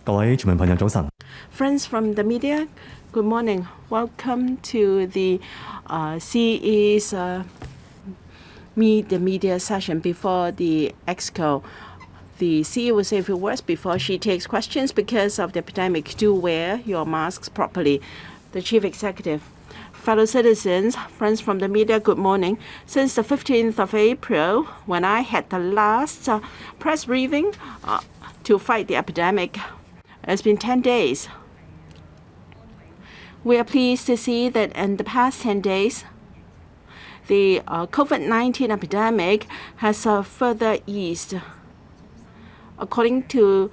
各位傳媒朋友早晨。 Friends from the media, good morning. Welcome to the CE's Meet the Media session before the Exco. The CEO will say a few words before she takes questions. Because of the epidemic, do wear your masks properly. The Chief Executive. Fellow citizens, friends from the media, good morning. Since the 15th of April, when I had the last press briefing to fight the epidemic, it's been 10 days. We are pleased to see that in the past 10 days, the COVID-19 epidemic has further eased. According to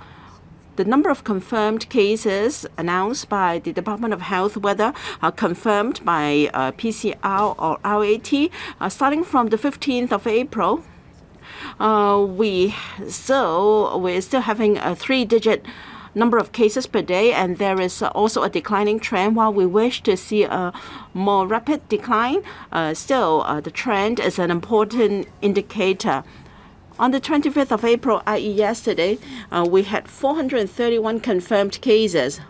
the number of confirmed cases announced by the Department of Health, whether confirmed by PCR or RAT, starting from the 15th of April, we're still having a three-digit number of cases per day, and there is also a declining trend. While we wish to see a more rapid decline, still the trend is an important indicator. On the 25th of April, i.e. yesterday, we had 431 confirmed cases,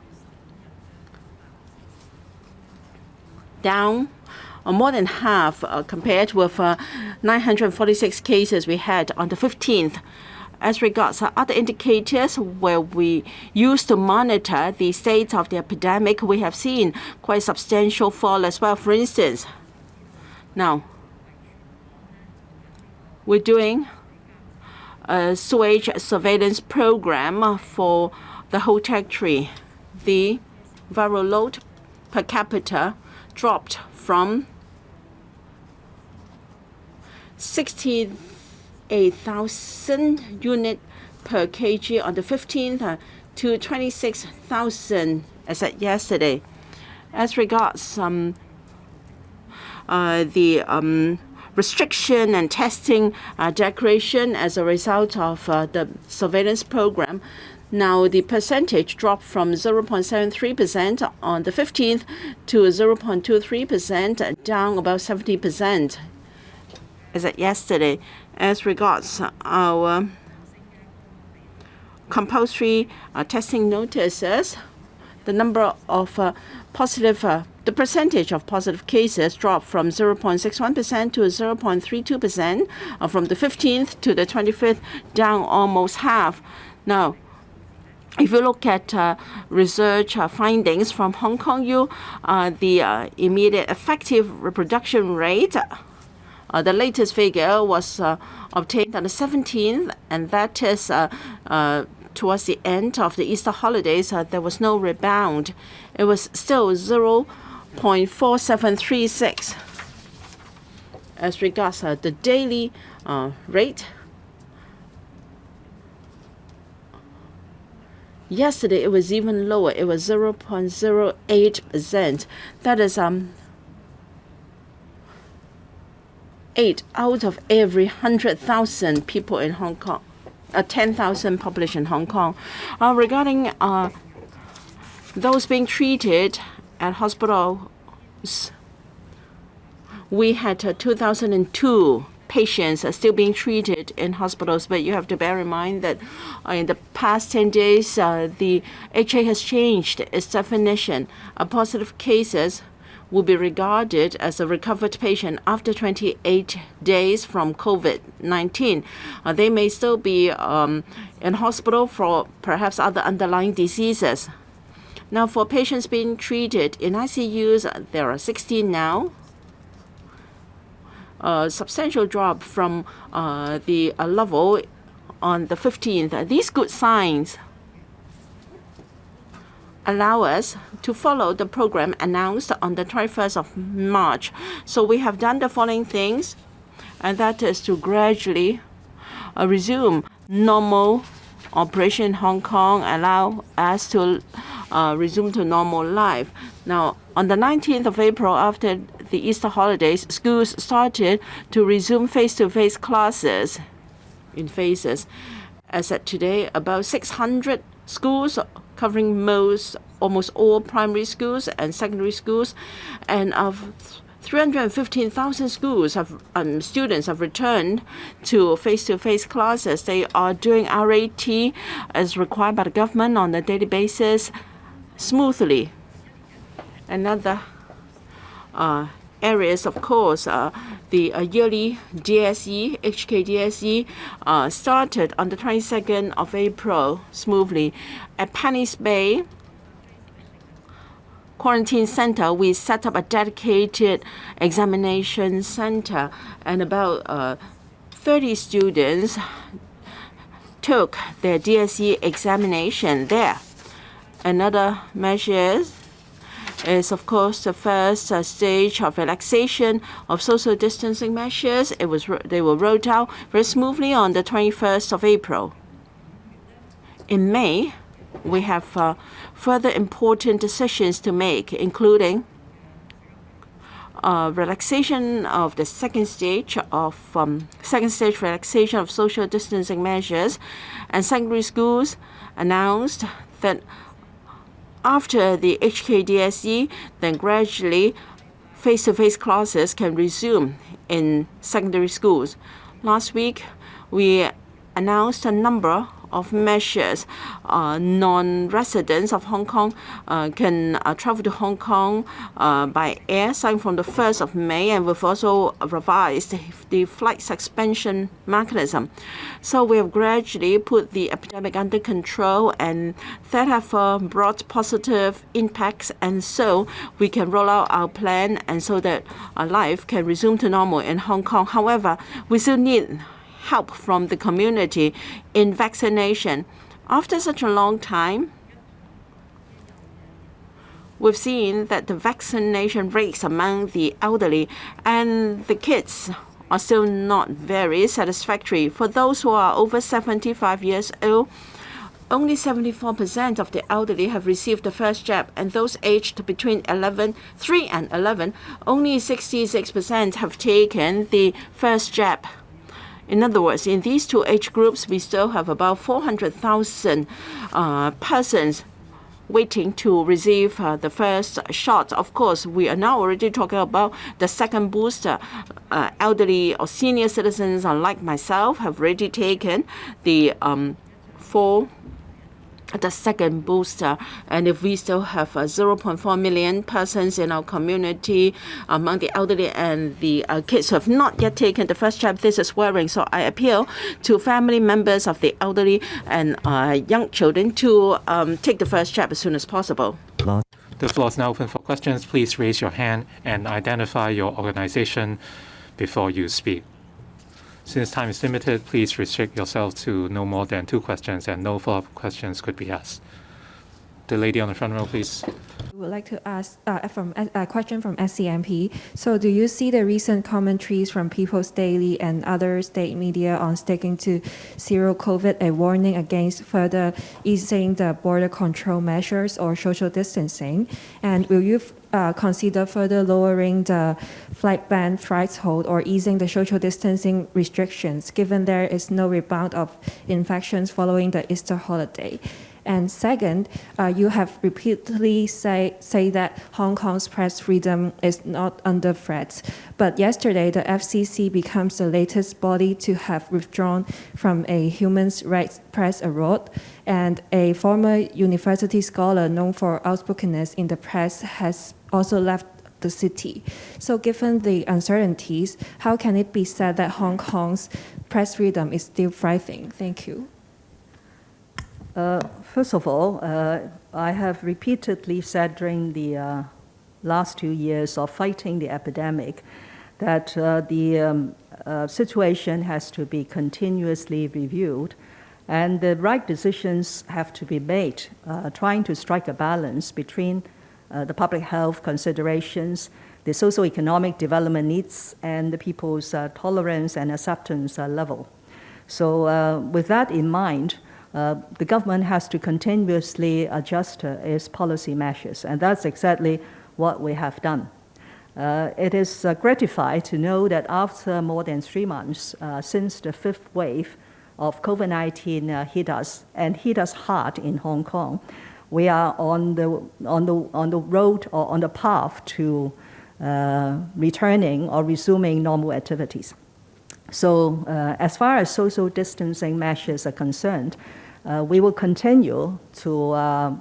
down more than half compared with 946 cases we had on the 15th. As regards other indicators where we used to monitor the state of the epidemic, we have seen quite substantial fall as well. For instance, now we're doing a sewage surveillance program for the whole territory. The viral load per capita dropped from 68,000 units per kg on the 15th to 26,000 as at yesterday. As regards the restriction and testing declaration as a result of the surveillance program, now the percentage dropped from 0.73% on the 15th to 0.23%, down about 70%. As at yesterday. As regards our compulsory testing notices, the number of the percentage of positive cases dropped from 0.61% to 0.32% from the 15th to the 25th, down almost half. Now, if you look at research findings from Hong Kong U, the immediate effective reproduction rate, the latest figure was obtained on the 17th, and that is towards the end of the Easter holidays. There was no rebound. It was still 0.4736. As regards the daily rate, yesterday it was even lower. It was 0.08%. That is 8 out of every 100,000 people in Hong Kong, 10,000 population in Hong Kong. Regarding those being treated at hospitals, we had 2,002 patients still being treated in hospitals, but you have to bear in mind that in the past 10 days, the HA has changed its definition. Positive cases will be regarded as a recovered patient after 28 days from COVID-19. They may still be in hospital for perhaps other underlying diseases. Now, for patients being treated in ICUs, there are 16 now. A substantial drop from the level on the 15th. These good signs allow us to follow the program announced on the 21st of March. So we have done the following things, and that is to gradually resume normal operation in Hong Kong, allow us to resume to normal life. Now, on the 19th of April, after the Easter holidays, schools started to resume face-to-face classes in phases. As at today, about 600 schools covering almost all primary schools and secondary schools, and of 315,000 students have returned to face-to-face classes. They are doing RAT as required by the government on a daily basis smoothly. Another areas, of course, the yearly DSE, HK DSE, started on the 22nd of April smoothly. At Penny's Bay Quarantine Center, we set up a dedicated examination center, and about 30 students took their DSE examination there. Another measure is, of course, the first stage of relaxation of social distancing measures. They were rolled out very smoothly on the 21st of April. In May, we have further important decisions to make, including relaxation of the second stage relaxation of social distancing measures, and secondary schools announced that after the HKDSE, then gradually face-to-face classes can resume in secondary schools. Last week, we announced a number of measures. Non-residents of Hong Kong can travel to Hong Kong by air starting from the 1st of May, and we've also revised the flight suspension mechanism. So we have gradually put the epidemic under control, and that have brought positive impacts, and so we can roll out our plan, and so that our life can resume to normal in Hong Kong. However, we still need help from the community in vaccination. After such a long time, we've seen that the vaccination rates among the elderly and the kids are still not very satisfactory. For those who are over 75 years old, only 74% of the elderly have received the first jab, and those aged between 3 and 11, only 66% have taken the first jab. In other words, in these two age groups, we still have about 400,000 persons waiting to receive the first shot. Of course, we are now already talking about the second booster. Elderly or senior citizens, like myself, have already taken the second booster. And if we still have 0.4 million persons in our community among the elderly and the kids who have not yet taken the first jab, this is worrying. So I appeal to family members of the elderly and young children to take the first jab as soon as possible. The floor is now open for questions. Please raise your hand and identify your organization before you speak. Since time is limited, please restrict yourself to no more than 2 questions, and no follow-up questions could be asked. The lady on the front row, please. We would like to ask a question from SCMP. So do you see the recent commentaries from People's Daily and other state media on sticking to zero COVID a warning against further easing the border control measures or social distancing? And will you consider further lowering the flight ban threshold or easing the social distancing restrictions, given there is no rebound of infections following the Easter holiday? And second, you have repeatedly say that Hong Kong's press freedom is not under threat. But yesterday, the FCC becomes the latest body to have withdrawn from a human rights press award. And a former university scholar known for outspokenness in the press has also left the city. So given the uncertainties, how can it be said that Hong Kong's press freedom is still thriving? Thank you. First of all, I have repeatedly said during the last 2 years of fighting the epidemic that the situation has to be continuously reviewed, and the right decisions have to be made, trying to strike a balance between the public health considerations, the socio-economic development needs, and the people's tolerance and acceptance level. So with that in mind, the government has to continuously adjust its policy measures, and that's exactly what we have done. It is gratifying to know that after more than 3 months since the 5th wave of COVID-19 hit us hard in Hong Kong, we are on the road or on the path to returning or resuming normal activities. So as far as social distancing measures are concerned, we will continue to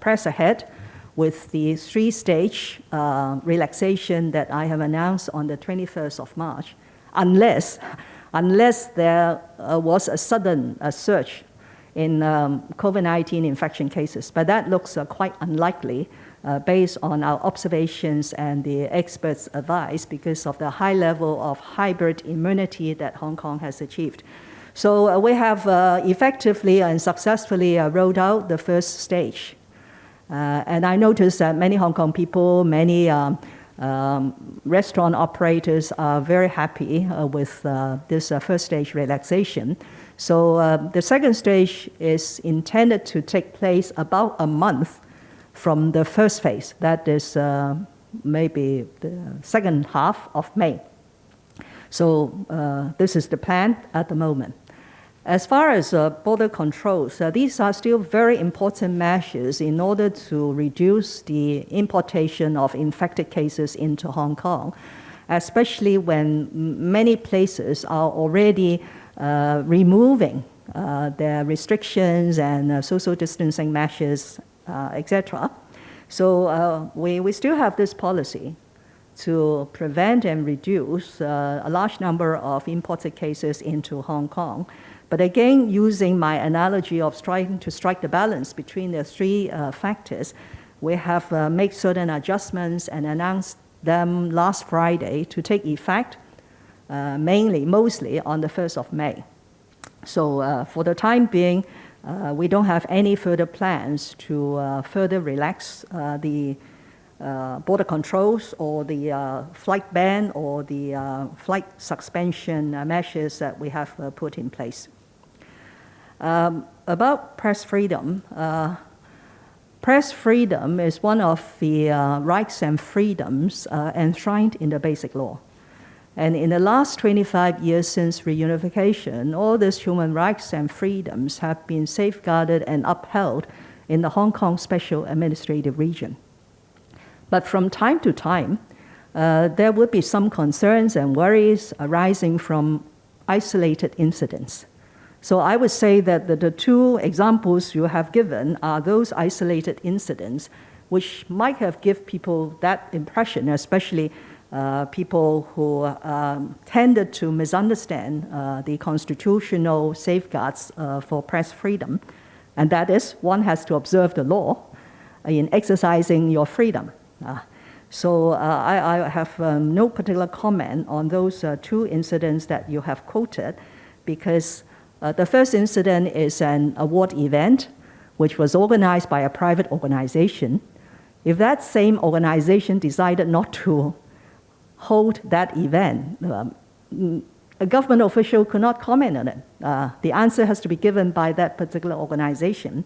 press ahead with the three-stage relaxation that I have announced on the 21st of March, unless there was a sudden surge in COVID-19 infection cases. But that looks quite unlikely based on our observations and the experts' advice because of the high level of hybrid immunity that Hong Kong has achieved. So we have effectively and successfully rolled out the first stage. And I noticed that many Hong Kong people, many restaurant operators are very happy with this first stage relaxation. So the second stage is intended to take place about a month from the first phase. That is maybe the second half of May. So this is the plan at the moment. As far as border controls, these are still very important measures in order to reduce the importation of infected cases into Hong Kong, especially when many places are already removing their restrictions and social distancing measures, etc. So we still have this policy to prevent and reduce a large number of imported cases into Hong Kong. But again, using my analogy of trying to strike the balance between the three factors, we have made certain adjustments and announced them last Friday to take effect mostly on the 1st of May. So for the time being, we don't have any further plans to further relax the border controls or the flight ban or the flight suspension measures that we have put in place. About press freedom is one of the rights and freedoms enshrined in the Basic Law. And in the last 25 years since reunification, all these human rights and freedoms have been safeguarded and upheld in the Hong Kong Special Administrative Region. But from time to time, there would be some concerns and worries arising from isolated incidents. So I would say that the two examples you have given are those isolated incidents which might have given people that impression, especially people who tended to misunderstand the constitutional safeguards for press freedom. And that is, one has to observe the law in exercising your freedom. So I have no particular comment on those two incidents that you have quoted, because the first incident is an award event which was organized by a private organization. If that same organization decided not to hold that event, a government official could not comment on it. The answer has to be given by that particular organization.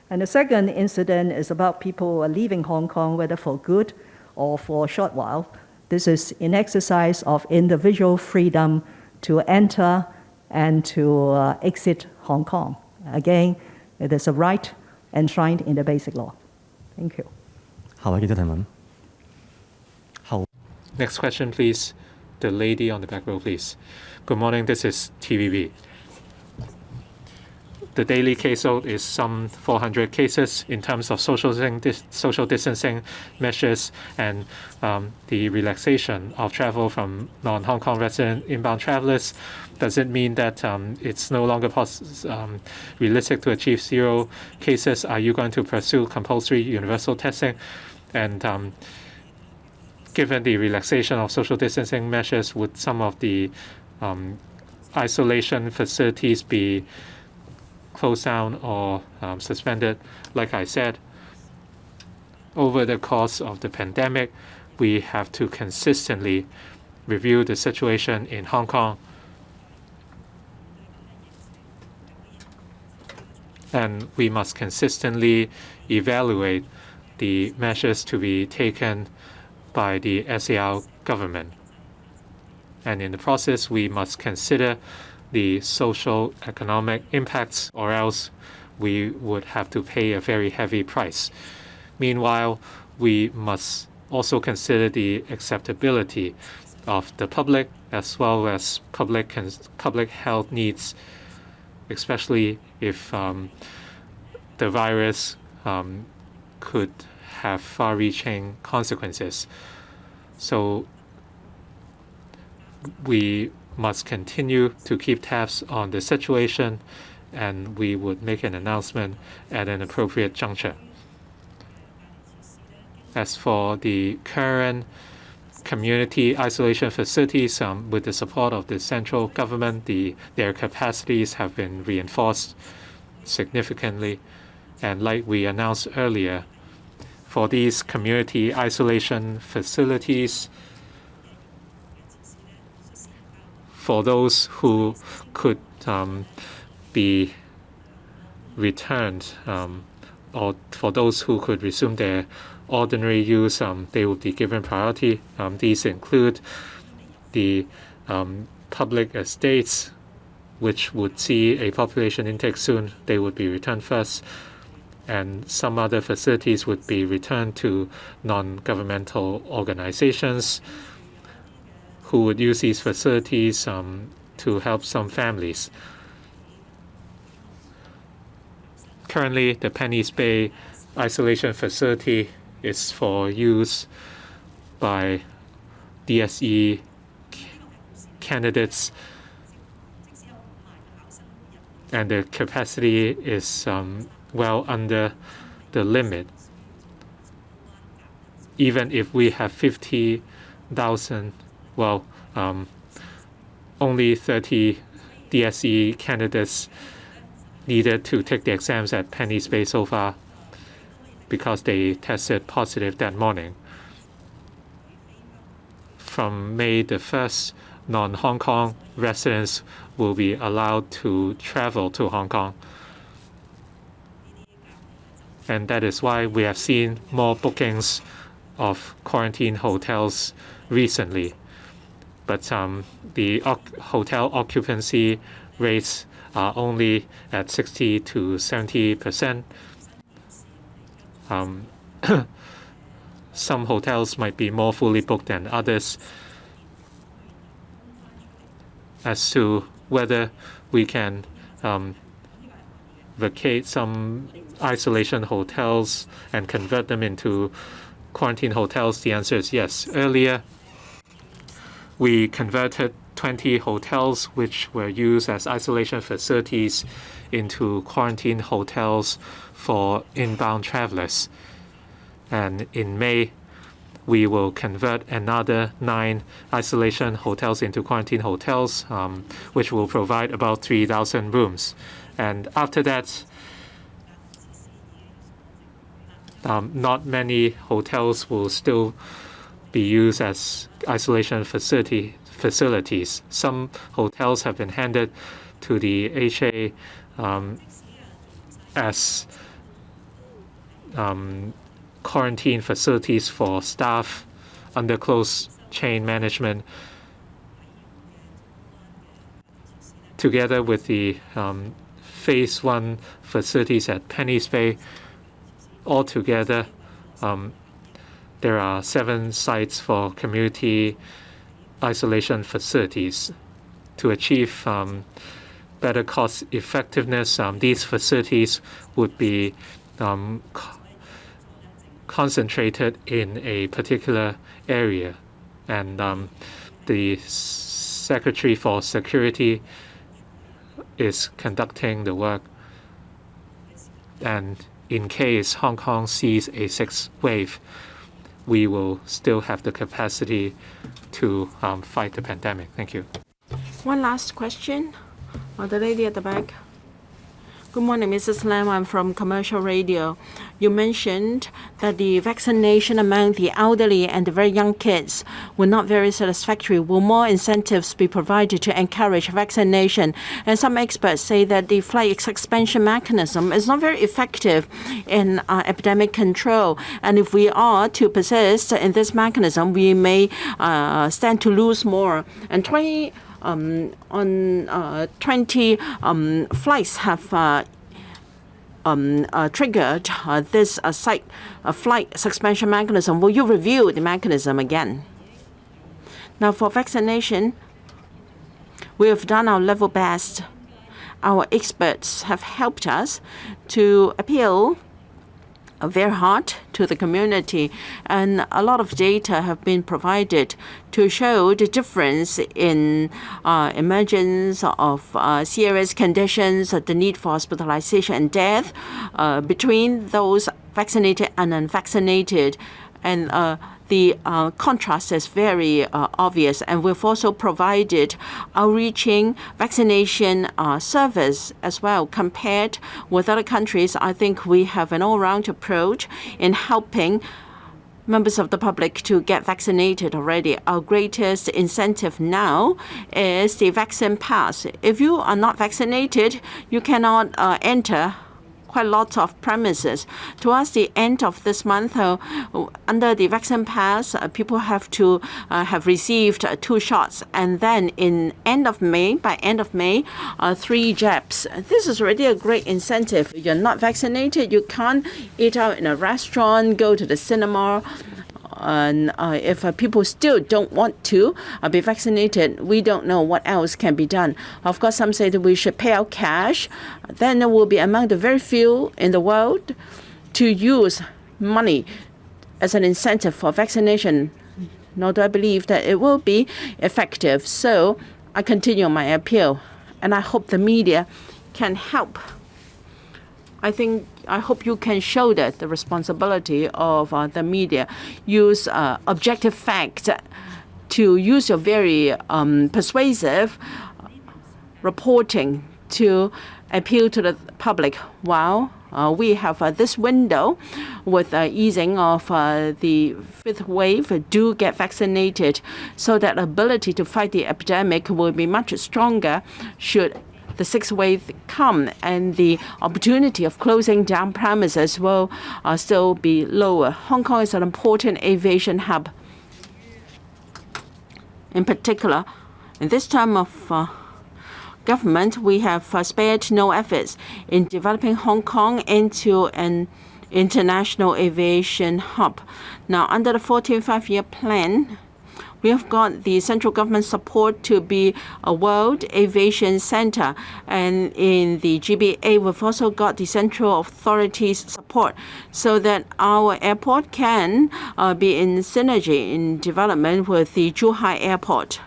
And the second incident is about people leaving Hong Kong, whether for good or for a short while. This is in exercise of individual freedom to enter and to exit Hong Kong. Again, it is a right enshrined in the Basic Law. Thank you. 下位記者提問。後 Next question, please. The lady on the back row, please. Good morning, this is TVB. The daily caseload is some 400 cases in terms of social distancing measures and the relaxation of travel from non-Hong Kong resident inbound travelers. Does it mean that it's no longer realistic to achieve zero cases? Are you going to pursue compulsory universal testing? And given the relaxation of social distancing measures, would some of the isolation facilities be closed down or suspended? Like I said, over the course of the pandemic, we have to consistently review the situation in Hong Kong. And we must consistently evaluate the measures to be taken by the SAR government. And in the process, we must consider the social economic impacts, or else we would have to pay a very heavy price. Meanwhile, we must also consider the acceptability of the public as well as public health needs, especially if the virus could have far-reaching consequences. So we must continue to keep tabs on the situation, and we would make an announcement at an appropriate juncture. As for the current community isolation facilities, with the support of the central government, their capacities have been reinforced significantly. And like we announced earlier, for these community isolation facilities, for those who could be returned, or for those who could resume their ordinary use, they will be given priority. These include the public estates, which would see a population intake soon. They would be returned first, and some other facilities would be returned to non-governmental organizations who would use these facilities to help some families. Currently, the Penny's Bay isolation facility is for use by DSE candidates, and the capacity is well under the limit. Even if we have 50,000, only 30 DSE candidates needed to take the exams at Penny's Bay so far because they tested positive that morning. From May the 1st, non-Hong Kong residents will be allowed to travel to Hong Kong. And that is why we have seen more bookings of quarantine hotels recently. But the hotel occupancy rates are only at 60 to 70%. Some hotels might be more fully booked than others. As to whether we can vacate some isolation hotels and convert them into quarantine hotels, the answer is yes. Earlier, we converted 20 hotels which were used as isolation facilities into quarantine hotels for inbound travelers. And in May, we will convert another 9 isolation hotels into quarantine hotels, which will provide about 3,000 rooms. And after that, not many hotels will still be used as isolation facilities. Some hotels have been handed to the HA as quarantine facilities for staff under close chain management, together with the Phase 1 facilities at Penny's Bay. Altogether, there are 7 sites for community isolation facilities. To achieve better cost effectiveness, these facilities would be concentrated in a particular area, and the Secretary for Security is conducting the work. And in case Hong Kong sees a 6th wave, we will still have the capacity to fight the pandemic. Thank you. One last question. The lady at the back. Good morning, Mrs. Lam. I'm from Commercial Radio. You mentioned that the vaccination among the elderly and the very young kids were not very satisfactory. Will more incentives be provided to encourage vaccination? And some experts say that the flight suspension mechanism is not very effective in epidemic control. And if we are to persist in this mechanism, we may stand to lose more. And 20 flights have triggered this flight suspension mechanism. Will you review the mechanism again? Now, for vaccination, we have done our level best. Our experts have helped us to appeal very hard to the community, and a lot of data have been provided to show the difference in emergence of serious conditions, the need for hospitalization and death between those vaccinated and unvaccinated. And the contrast is very obvious. And we've also provided outreaching vaccination service as well. Compared with other countries, I think we have an all-round approach in helping members of the public to get vaccinated already. Our greatest incentive now is the vaccine pass. If you are not vaccinated, you cannot enter quite lots of premises. Towards the end of this month, under the vaccine pass, people have to have received 2 shots, and then by end of May, 3 jabs. This is already a great incentive. You're not vaccinated, you can't eat out in a restaurant, go to the cinema. And if people still don't want to be vaccinated, we don't know what else can be done. Of course, some say that we should pay out cash. Then it will be among the very few in the world to use money as an incentive for vaccination. Nor do I believe that it will be effective. So I continue my appeal, and I hope the media can help. I hope you can shoulder the responsibility of the media. Use objective facts to use your very persuasive reporting to appeal to the public. While we have this window with easing of the 5th wave, do get vaccinated so that ability to fight the epidemic will be much stronger should the 6th wave come, and the opportunity of closing down premises will still be lower. Hong Kong is an important aviation hub. In particular, in this time of government, we have spared no efforts in developing Hong Kong into an international aviation hub. Now, under the 14th Five-Year Plan, we have got the central government support to be a world aviation center. And in the GBA, we've also got the central authorities support so that our airport can be in synergy in development with the Zhuhai Airport.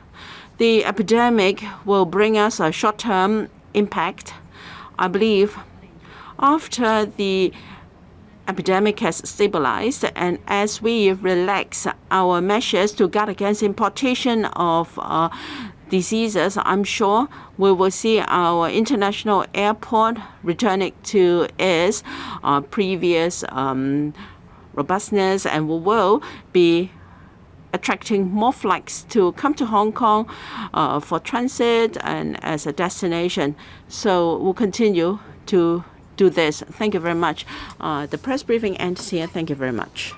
The epidemic will bring us a short-term impact. I believe after the epidemic has stabilized, and as we relax our measures to guard against importation of diseases, I'm sure we will see our international airport returning to its previous robustness, and we will be attracting more flights to come to Hong Kong for transit and as a destination. So we'll continue to do this. Thank you very much. The press briefing ends here. Thank you very much.